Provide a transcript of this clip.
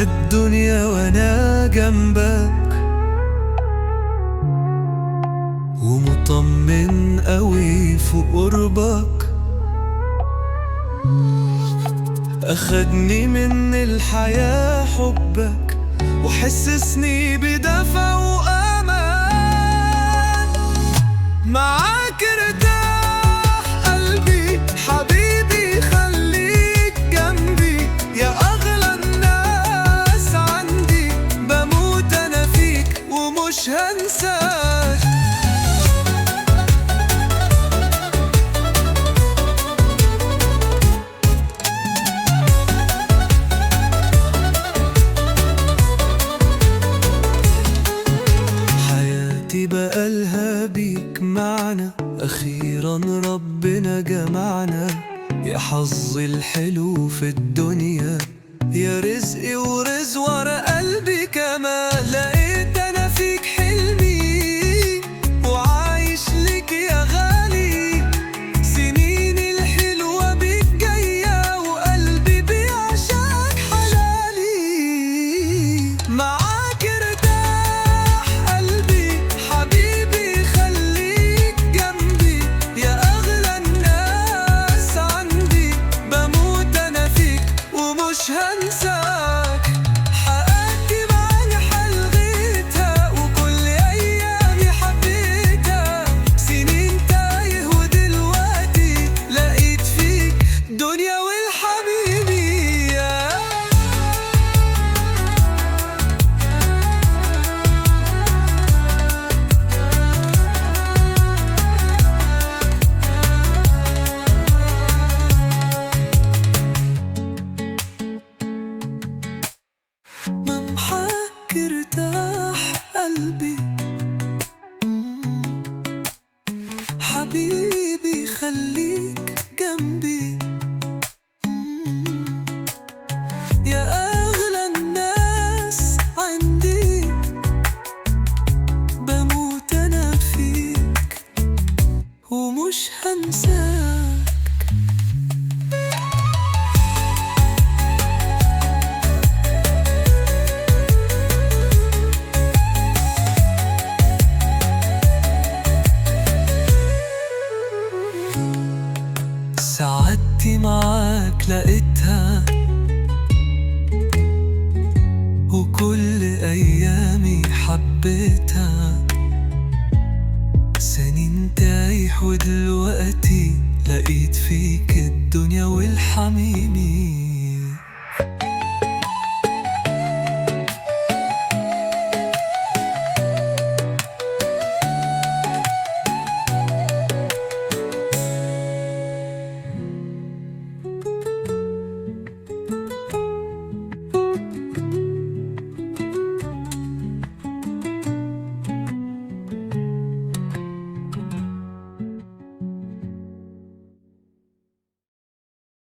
الدنيا وانا جنبك، ومطمن قوي في قربك. أخدني من الحياة حبك، وحسسني بدفى وأمان. معاك ارتاح قلبي حبيبي، خليك جنبي يا أغلى الناس عندي. بموت أنا فيك ومش هنساك. بقالها بيك معنا، أخيرا ربنا جمعنا. يا حظ الحلو في الدنيا، يا رزقي ورزق ورا قلبي كمان. لقيت أنا فيك حلمي، وعايش لك يا غالي. سنيني الحلوة بيك جاية، وقلبي بيعشقك حلالي. معاك ارتاح قلبي حبيبي، خليك جنبي يا أغلى الناس عندي. بموت أنا فيك ومش هنساك. حققت معاك حلغيتها، وكل أيامي حبيتها. سنين تايه ودلوقتي لقيت فيك دنيا والحبيبي. ممحاك ارتاح قلبي حبيبي، خليك جنبي يا أغلى الناس عندي. بموت أنا فيك ومش هنساك. سعادتي معاك لقيتها، وكل أيامي حبيتها. سنين تايه ودلوقتي لقيت فيك الدنيا والحميمي.